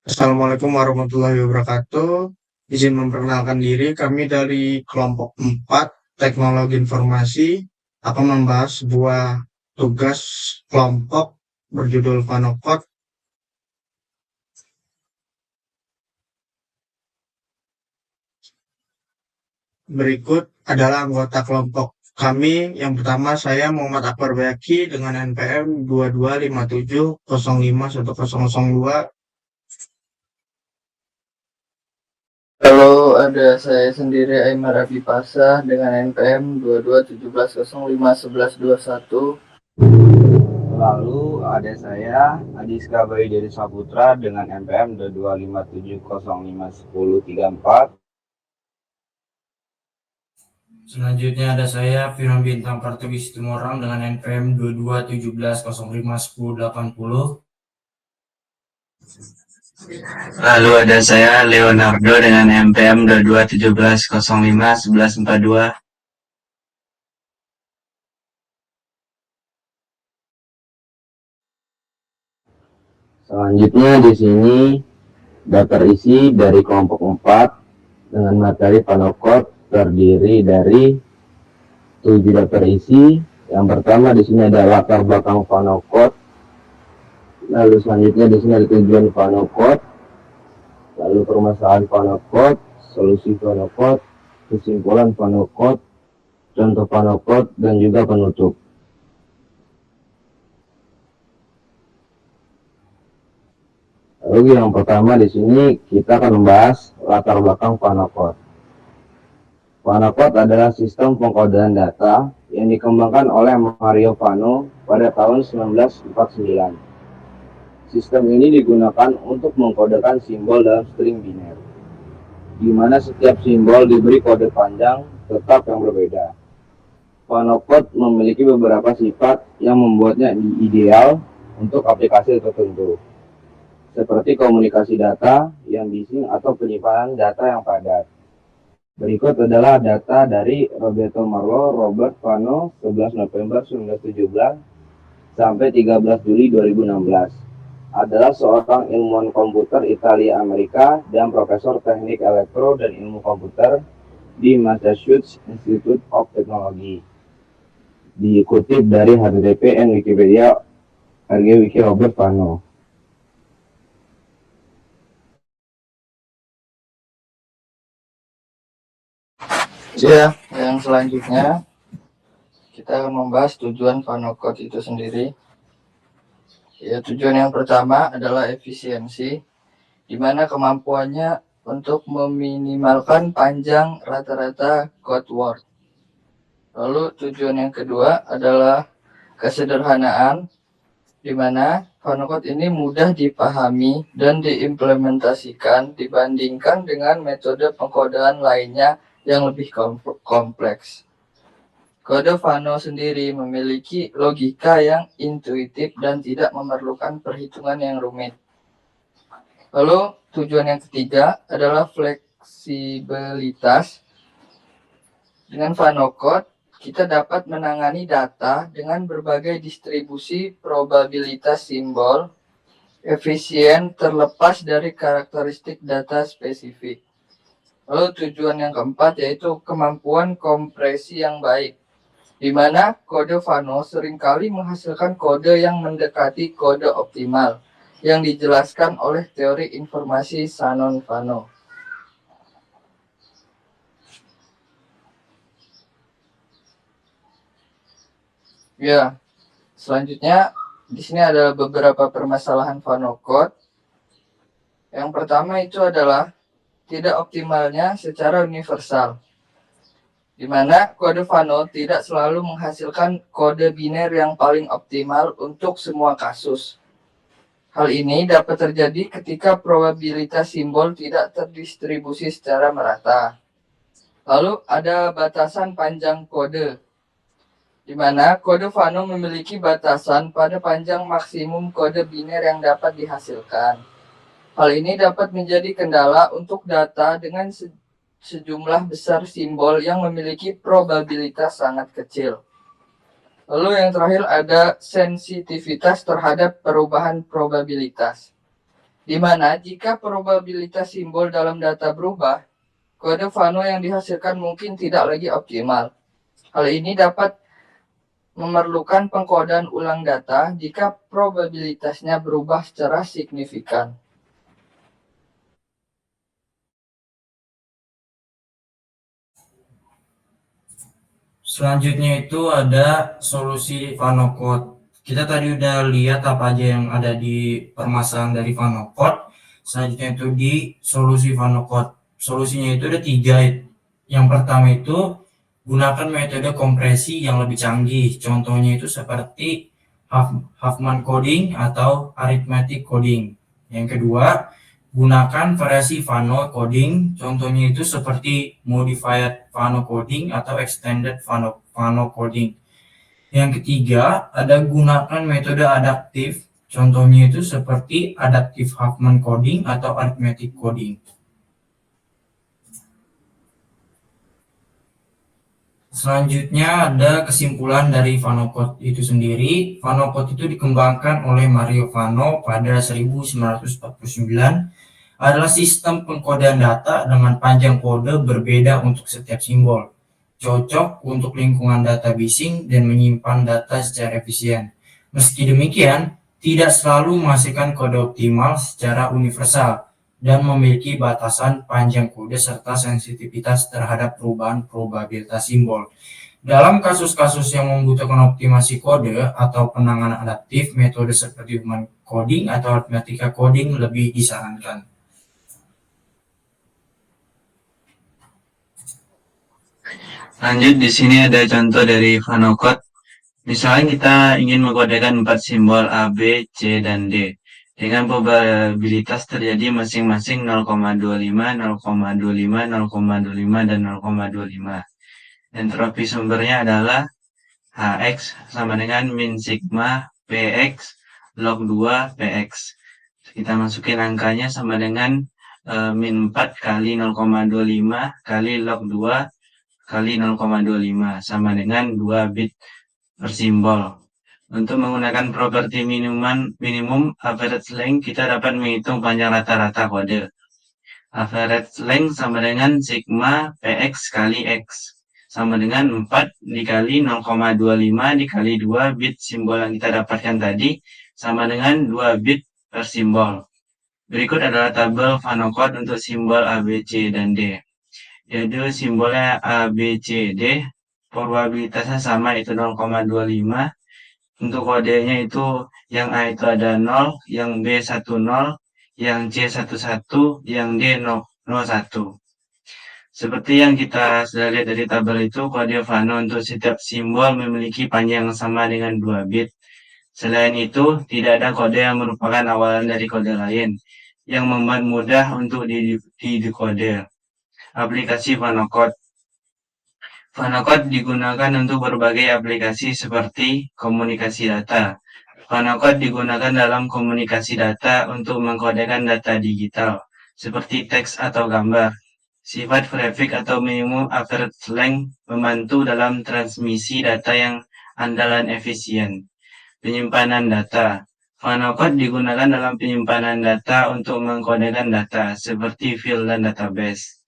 Assalamualaikum warahmatullahi wabarakatuh. Izin memperkenalkan diri, kami dari kelompok 4 Teknologi Informasi akan membahas sebuah tugas kelompok berjudul Vanokot. Berikut adalah anggota kelompok kami. Yang pertama, saya Muhammad Akbar Bayaki dengan NPM 2257051002. Halo, ada saya sendiri Aimar Abipasah dengan NPM 2217051121. Lalu ada saya Adiska Bayu Dedi Saputra dengan NPM 2257051034. Selanjutnya ada saya Firman Bintang Pratwi Situmorang dengan NPM 2217051080. Lalu ada saya Leonardo dengan NPM 2217051142. Selanjutnya di sini daftar isi dari kelompok 4 dengan materi Vanokot terdiri dari 7 daftar isi. Yang pertama di sini ada latar belakang Vanokot. Lalu selanjutnya di sini ada tujuan Vanokot, lalu permasalahan Vanokot, solusi Vanokot, kesimpulan Vanokot, contoh Vanokot, dan juga penutup. Lalu yang pertama di sini kita akan membahas latar belakang Vanokot. Vanokot adalah sistem pengkodean data yang dikembangkan oleh Mario Vano pada tahun 1949. Sistem ini digunakan untuk mengkodekan simbol dalam string biner, di mana setiap simbol diberi kode panjang tetap yang berbeda. Vanokot memiliki beberapa sifat yang membuatnya ideal untuk aplikasi tertentu, seperti komunikasi data yang bising atau penyimpanan data yang padat. Berikut adalah data dari Roberto Marlo Robert Vano 11 November 1917 sampai 13 Juli 2016. Adalah seorang ilmuwan komputer Italia Amerika dan profesor teknik elektro dan ilmu komputer di Massachusetts Institute of Technology. Dikutip dari HTTP and Wikipedia Wiki Robert Vano. Ya, yang selanjutnya kita akan membahas tujuan Vanokot itu sendiri. Ya, tujuan yang pertama adalah efisiensi, di mana kemampuannya untuk meminimalkan panjang rata-rata code word. Lalu tujuan yang kedua adalah kesederhanaan, di mana Vanokot ini mudah dipahami dan diimplementasikan dibandingkan dengan metode pengkodean lainnya yang lebih kompleks. Kode Vano sendiri memiliki logika yang intuitif dan tidak memerlukan perhitungan yang rumit. Lalu tujuan yang ketiga adalah fleksibilitas. Dengan Vanokot, kita dapat menangani data dengan berbagai distribusi probabilitas simbol efisien terlepas dari karakteristik data spesifik. Lalu tujuan yang keempat yaitu kemampuan kompresi yang baik, di mana kode Vano seringkali menghasilkan kode yang mendekati kode optimal yang dijelaskan oleh teori informasi Shannon-Vano. Ya, selanjutnya di sini ada beberapa permasalahan Vanokot. Yang pertama itu adalah tidak optimalnya secara universal, di mana kode Vano tidak selalu menghasilkan kode biner yang paling optimal untuk semua kasus. Hal ini dapat terjadi ketika probabilitas simbol tidak terdistribusi secara merata. Lalu ada batasan panjang kode, di mana kode Vano memiliki batasan pada panjang maksimum kode biner yang dapat dihasilkan. Hal ini dapat menjadi kendala untuk data dengan sejumlah besar simbol yang memiliki probabilitas sangat kecil. Lalu yang terakhir ada sensitivitas terhadap perubahan probabilitas, di mana jika probabilitas simbol dalam data berubah, kode Fano yang dihasilkan mungkin tidak lagi optimal. Hal ini dapat memerlukan pengkodean ulang data jika probabilitasnya berubah secara signifikan. Selanjutnya itu ada solusi VanoCode. Kita tadi udah lihat apa aja yang ada di permasalahan dari VanoCode. Selanjutnya itu di solusi VanoCode. Solusinya itu ada 3. Yang pertama itu gunakan metode kompresi yang lebih canggih. Contohnya itu seperti Huffman coding atau arithmetic coding. Yang kedua, gunakan variasi Fano coding. Contohnya itu seperti modified Fano coding atau extended Fano coding. Yang ketiga, ada gunakan metode adaptif. Contohnya itu seperti adaptive Huffman coding atau arithmetic coding. Selanjutnya ada kesimpulan dari VanoCode itu sendiri. VanoCode itu dikembangkan oleh Mario Vano pada 1949, adalah sistem pengkodean data dengan panjang kode berbeda untuk setiap simbol, cocok untuk lingkungan data bising dan menyimpan data secara efisien. Meski demikian, tidak selalu menghasilkan kode optimal secara universal dan memiliki batasan panjang kode serta sensitivitas terhadap perubahan probabilitas simbol. Dalam kasus-kasus yang membutuhkan optimasi kode atau penanganan adaptif, metode seperti Huffman coding atau arithmetic coding lebih disarankan. Lanjut, di sini ada contoh dari VanoCode. Misalnya kita ingin mengkodekan 4 simbol A, B, C, dan D dengan probabilitas terjadi masing-masing 0,25, 0,25, 0,25, dan 0,25. Entropi sumbernya adalah Hx sama dengan min sigma Px log 2 Px. Kita masukin angkanya sama dengan min 4 kali 0,25 kali log 2 kali 0,25 sama dengan 2 bit per simbol. Untuk menggunakan properti minimum average length, kita dapat menghitung panjang rata-rata kode. Average length sama dengan sigma Px kali X sama dengan 4 dikali 0,25 dikali 2 bit simbol yang kita dapatkan tadi sama dengan 2 bit per simbol. Berikut adalah tabel VanoCode untuk simbol A, B, C, dan D. Yaitu simbolnya A, B, C, D, probabilitasnya sama, itu 0,25. Untuk kodenya itu yang A itu ada 0, yang B 10, yang C 11, yang D 01. Seperti yang kita sudah lihat dari tabel itu, kode Fano untuk setiap simbol memiliki panjang yang sama dengan 2 bit. Selain itu, tidak ada kode yang merupakan awalan dari kode lain, yang membuat mudah untuk didekode. Aplikasi VanoCode. VanoCode digunakan untuk berbagai aplikasi seperti komunikasi data. VanoCode digunakan dalam komunikasi data untuk mengkodekan data digital, seperti teks atau gambar. Sifat prefix atau minimum average length membantu dalam transmisi data yang andal dan efisien. Penyimpanan data. VanoCode digunakan dalam penyimpanan data untuk mengkodekan data, seperti file dan database.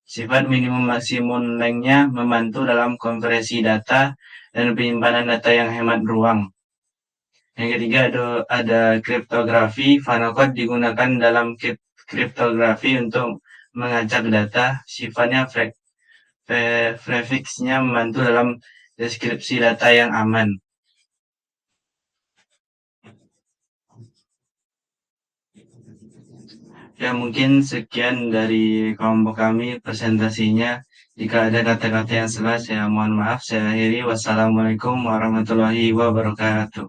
Sifat minimum maksimum length-nya membantu dalam konversi data dan penyimpanan data yang hemat ruang. Yang ketiga ada kriptografi. VanoCode digunakan dalam kriptografi untuk mengacak data. Sifatnya prefix-nya membantu dalam deskripsi data yang aman. Ya, mungkin sekian dari kelompok kami presentasinya. Jika ada kata-kata yang salah, saya mohon maaf. Saya akhiri. Wassalamualaikum warahmatullahi wabarakatuh.